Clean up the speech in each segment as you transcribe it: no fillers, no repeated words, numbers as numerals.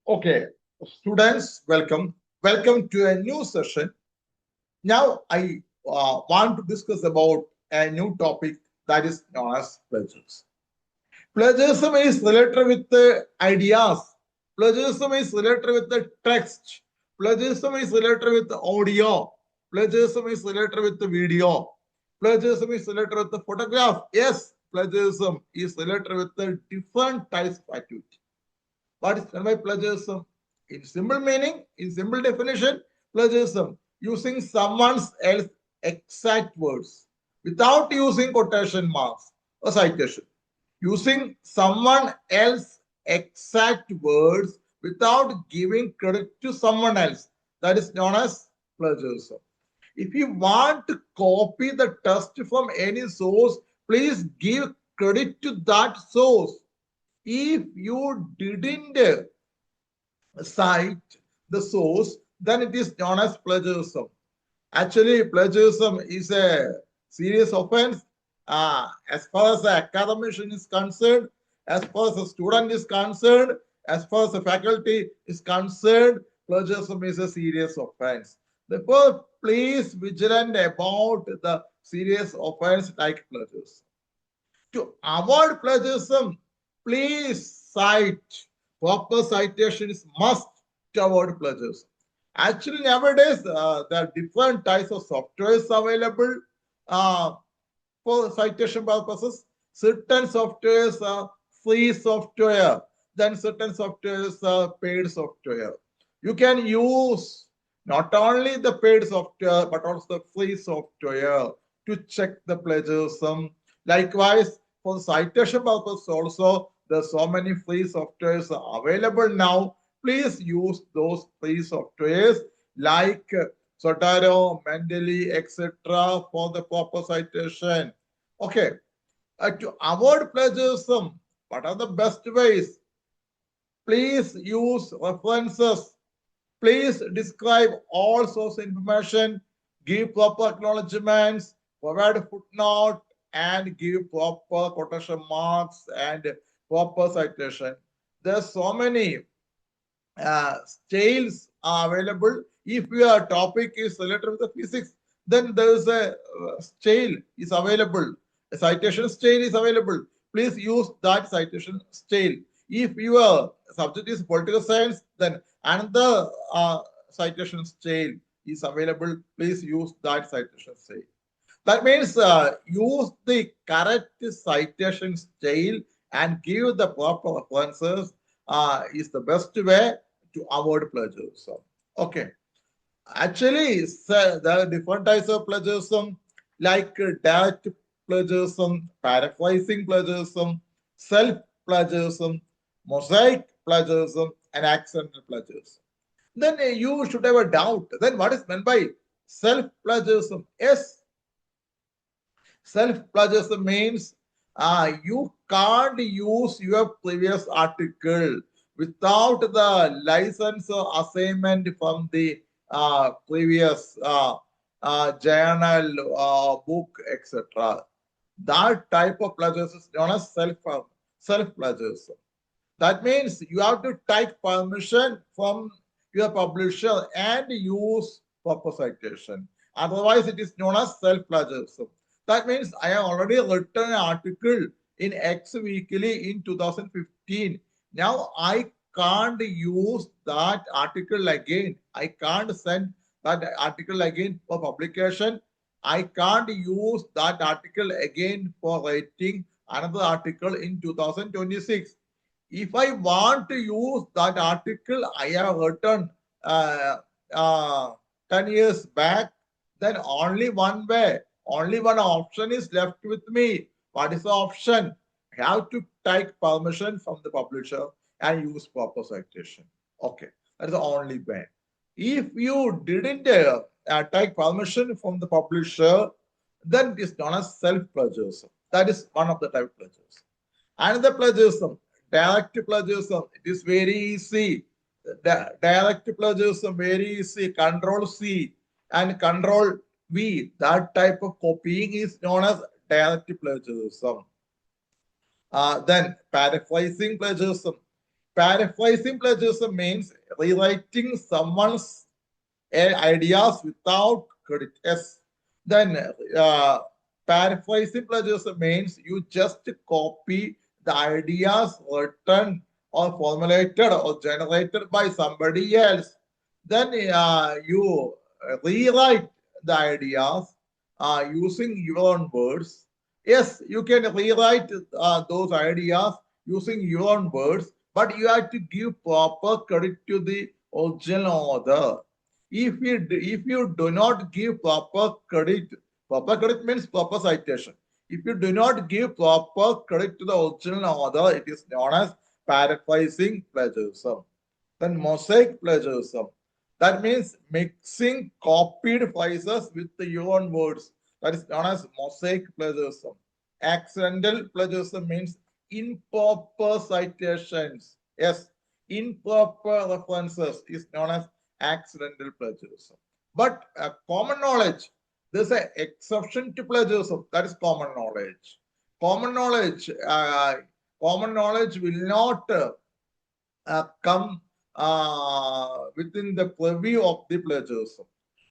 Okay, students, welcome. Welcome to a new session. Now, I want to discuss about a new topic that is known as plagiarism. Plagiarism is related with the ideas. Plagiarism is related with the text. Plagiarism is related with the audio. Plagiarism is related with the video. Plagiarism is related with the photograph. Yes, plagiarism is related with the different types of activity. What is meant by plagiarism? In simple meaning, in simple definition, plagiarism using someone else's exact words without using quotation marks or citation. Using someone else's exact words without giving credit to someone else. That is known as plagiarism. If you want to copy the text from any source, please give credit to that source. If you didn't cite the source, then it is known as plagiarism. Actually, plagiarism is a serious offense as far as the academician is concerned, as far as the student is concerned, as far as the faculty is concerned. Plagiarism is a serious offense. Therefore, please vigilant about the serious offense like plagiarism. To avoid plagiarism, please cite. Proper citation is must to avoid plagiarism. Actually, nowadays, there are different types of softwares available uh, for citation purposes. Certain softwares are free software, then certain softwares are paid software. You can use not only the paid software but also the free software to check the plagiarism. Likewise, for citation purpose also, there's so many free softwares available now. Please use those free softwares like Zotero, Mendeley, etc. for the proper citation. Okay, to avoid plagiarism, what are the best ways? Please use references. Please describe all source information, give proper acknowledgements, provide a footnote, and give proper quotation marks and proper citation. There's so many styles are available. If your topic is related with the physics, then there is a style is available. A citation style is available. Please use that citation style. If your subject is political science, then another citation style is available. Please use that citation style. That means use the correct citation style and give the proper references is the best way to avoid plagiarism. Okay. Actually, there are different types of plagiarism like direct plagiarism, paraphrasing plagiarism, self plagiarism, mosaic plagiarism, and accidental plagiarism. Then you should have a doubt. Then what is meant by self plagiarism? Yes, self-plagiarism means you can't use your previous article without the license or assignment from the previous journal, book, etc. That type of plagiarism is known as self-plagiarism. That means you have to take permission from your publisher and use proper citation. Otherwise, it is known as self-plagiarism. That means I have already written an article in X Weekly in 2015. Now I can't use that article again. I can't send that article again for publication. I can't use that article again for writing another article in 2026. If I want to use that article I have written uh, uh, 10 years back, then only one way, only one option is left with me. What is the option? I have to take permission from the publisher and use proper citation. Okay, that is the only way. If you didn't take permission from the publisher, then it is known as self-plagiarism. That is one of the type of plagiarism. Another plagiarism, direct plagiarism, it is very easy. Direct plagiarism, very easy. Control C and Control V. That type of copying is known as direct plagiarism. Then paraphrasing plagiarism. Paraphrasing plagiarism means rewriting someone's ideas without credit. Yes. Then paraphrasing plagiarism means you just copy the ideas written or formulated or generated by somebody else. Then you rewrite the ideas using your own words. Yes, you can rewrite those ideas using your own words, but you have to give proper credit to the original author. If you do not give proper credit means proper citation. If you do not give proper credit to the original author, it is known as paraphrasing plagiarism. Then mosaic plagiarism. That means mixing copied phrases with your own words. That is known as mosaic plagiarism. Accidental plagiarism means improper citations. Yes, improper references is known as accidental plagiarism. But common knowledge, there's an exception to plagiarism. That is common knowledge. Common knowledge, common knowledge will not come within the purview of the plagiarism.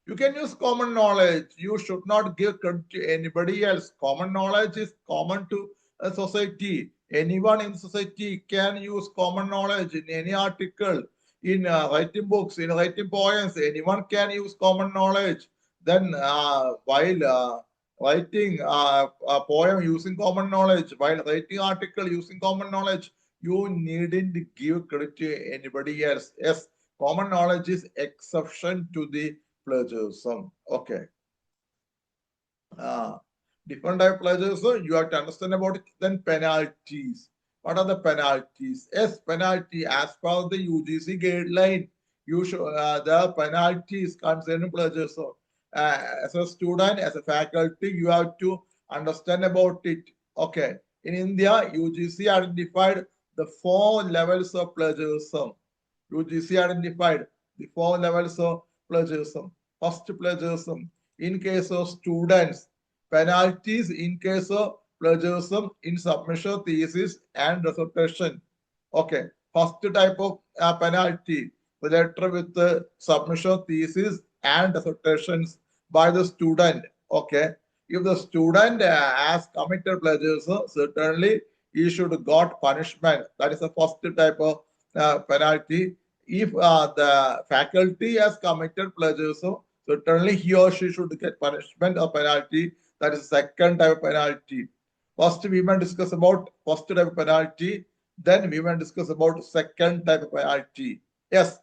You can use common knowledge. You should not give credit to anybody else. Common knowledge is common to a society. Anyone in society can use common knowledge in any article, in writing books, in writing poems. Anyone can use common knowledge. Then, while writing a poem using common knowledge, while writing article using common knowledge, you needn't give credit to anybody else. Yes, common knowledge is exception to the plagiarism. Okay. Uh, Different type of plagiarism, you have to understand about it. Then penalties. What are the penalties? Yes, penalty as per the UGC guideline. You should the penalties concerning plagiarism. As a student, as a faculty, you have to understand about it. Okay. In India, UGC identified the 4 levels of plagiarism. UGC identified the 4 levels of plagiarism. First, plagiarism in case of students, penalties in case of plagiarism in submission thesis and dissertation. Okay, first type of penalty related with the submission thesis and dissertations by the student. Okay, if the student has committed plagiarism, certainly he should got punishment. That is the first type of penalty. If the faculty has committed plagiarism, certainly he or she should get punishment or penalty. That is second type of penalty. First, we may discuss about first type of penalty. Then we may discuss about second type of penalty. Yes,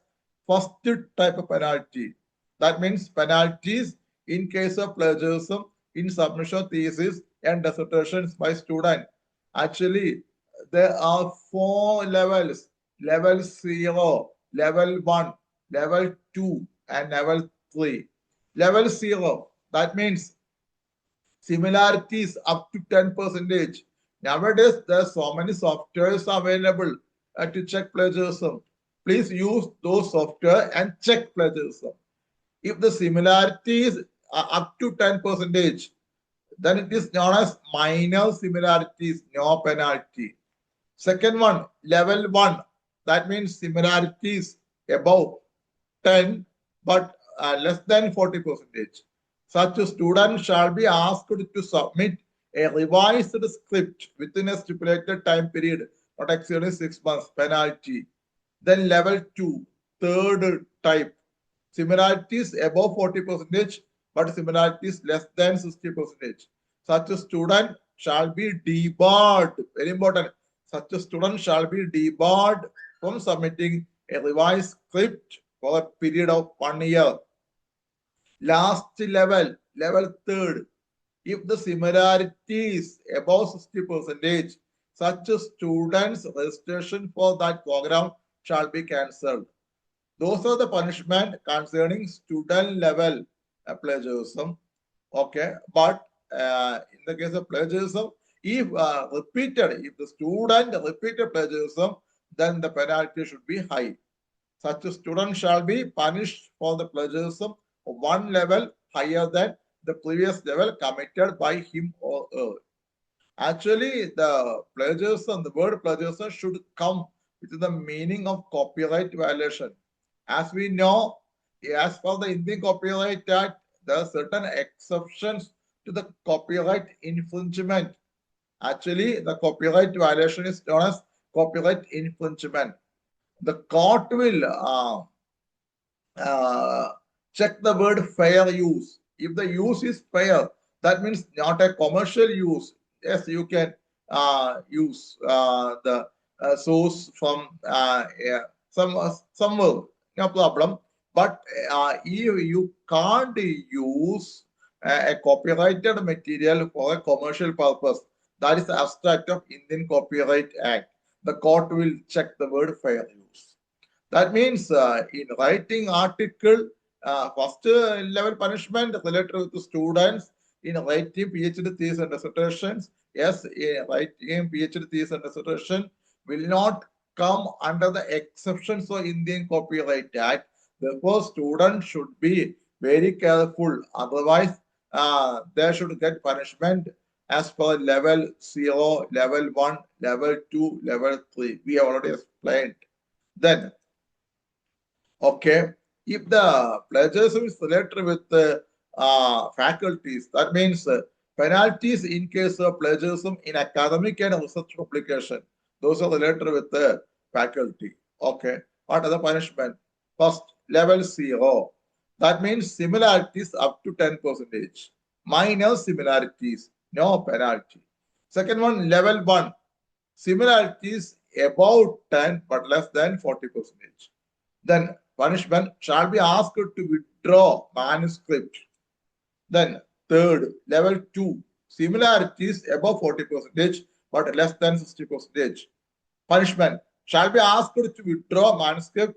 first type of penalty. That means penalties in case of plagiarism in submission thesis and dissertations by student. Actually, there are 4 levels: level 0, level 1, level 2, and level 3. Level 0, that means similarities up to 10 percentage. Nowadays, there are so many softwares available to check plagiarism. Please use those software and check plagiarism. If the similarity is up to 10 percentage, then it is known as minor similarities, no penalty. Second one, level 1, that means similarities above 10 but less than 40 percentage. Such a student shall be asked to submit a revised script within a stipulated time period, not exceeding 6 months, penalty. Then level 2, third type, similarities above 40 percentage, but similarities less than 60 percentage. Such a student shall be debarred. Very important. Such a student shall be debarred from submitting a revised script for a period of 1 year. Last level, level third, if the similarity is above 60 percentage, such a student's registration for that program shall be cancelled. Those are the punishment concerning student level plagiarism. Okay, but in the case of plagiarism, if repeated, if the student repeated plagiarism, then the penalty should be high. Such a student shall be punished for the plagiarism of 1 level higher than the previous level committed by him or her. Actually, the plagiarism, the word plagiarism should come which is the meaning of copyright violation. As we know, as per the Indian Copyright Act, there are certain exceptions to the copyright infringement. Actually, the copyright violation is known as copyright infringement. The court will uh, check the word fair use. If the use is fair, that means not a commercial use. Yes, you can use the source from somewhere, no problem. But you can't use a copyrighted material for a commercial purpose. That is abstract of Indian Copyright Act. The court will check the word fair use. That means in writing article, first level punishment related with the students in writing PhD thesis and dissertations. Yes, in writing PhD thesis and dissertation will not come under the exceptions of Indian Copyright Act. Therefore, students should be very careful. Otherwise, they should get punishment as per level 0, level 1, level 2, level 3. We have already explained. Then okay, if the plagiarism is related with faculties, that means penalties in case of plagiarism in academic and research publication. Those are related with the faculty. Okay, what are the punishment? First, level 0. That means similarities up to 10%. Minor similarities, no penalty. Second one, level 1. Similarities about 10 but less than 40%. Then punishment shall be asked to withdraw manuscript. Then third, level 2, similarities above 40% but less than 60%. Punishment shall be asked to withdraw manuscript.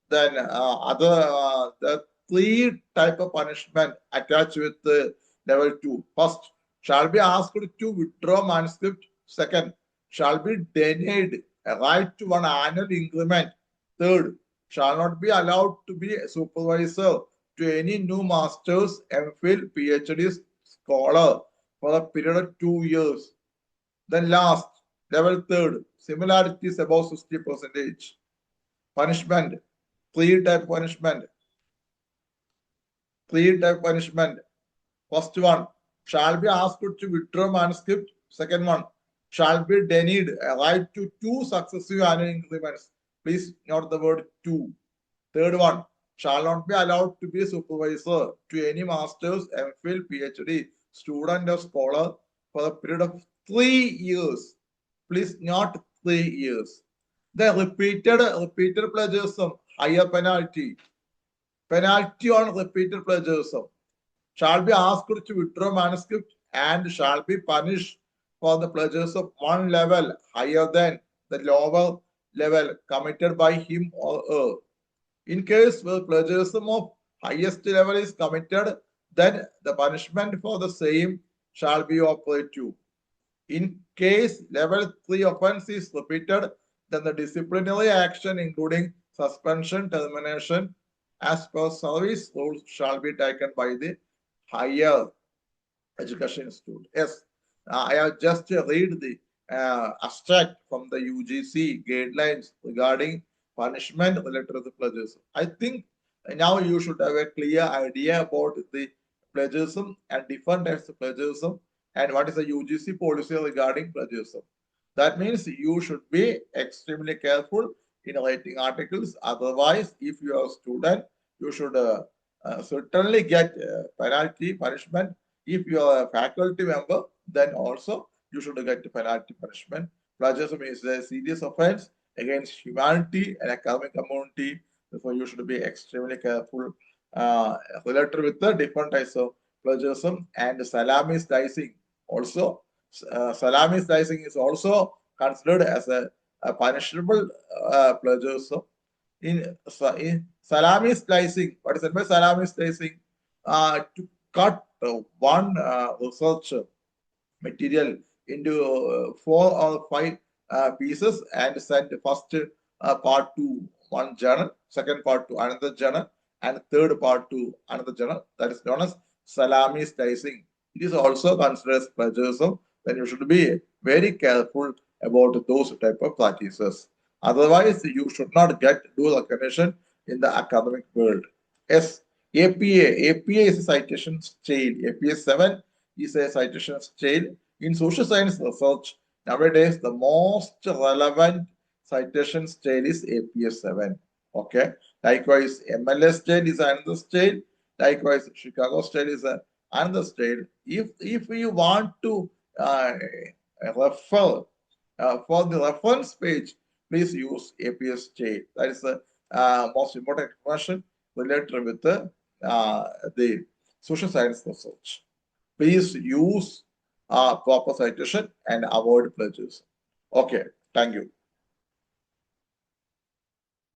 Then the three type of punishment attached with level 2. First, shall be asked to withdraw manuscript. Second, shall be denied a right to one annual increment. Third, shall not be allowed to be a supervisor to any new masters, MPhil, PhD scholar for a period of 2 years. Then last, level third, similarities above 60%. Punishment, three type punishment. Three type punishment. First one, shall be asked to withdraw manuscript. Second one, shall be denied a right to 2 successive annual increments. Please note the word 2. Third one, shall not be allowed to be a supervisor to any master's, MPhil, PhD, student or scholar for a period of 3 years. Please not 3 years. Then repeated plagiarism, higher penalty. Penalty on repeated plagiarism. Shall be asked to withdraw manuscript and shall be punished for the plagiarism one level higher than the lower level committed by him or her. In case where plagiarism of highest level is committed, then the punishment for the same shall be operative. In case level 3 offense is repeated, then the disciplinary action including suspension, termination as per service rules shall be taken by the higher education institute. Yes, I have just read the abstract from the UGC guidelines regarding punishment related to the plagiarism. I think now you should have a clear idea about the plagiarism and different types of plagiarism and what is the UGC policy regarding plagiarism. That means you should be extremely careful in writing articles. Otherwise, if you are a student, you should certainly get penalty punishment. If you are a faculty member, then also you should get penalty punishment. Plagiarism is a serious offense against humanity and academic community. Therefore, you should be extremely careful related with the different types of plagiarism and salami slicing. Also, salami slicing is also considered as a punishable plagiarism. In salami slicing, what is it by salami slicing? To cut one research material into 4 or 5 pieces and send first part to one journal, second part to another journal, and third part to another journal. That is known as salami slicing. It is also considered as plagiarism. Then you should be very careful about those type of practices. Otherwise, you should not get dual recognition in the academic world. Yes, APA. APA is a citation style. APA 7 is a citation style. In social science research, nowadays, the most relevant citation style is APA 7. Okay. Likewise, MLS style is another style. Likewise, Chicago style is another style. If you want to refer for the reference page, please use APS style. That is the most important question related with the social science research. Please use proper citation and avoid plagiarism. Okay, thank you.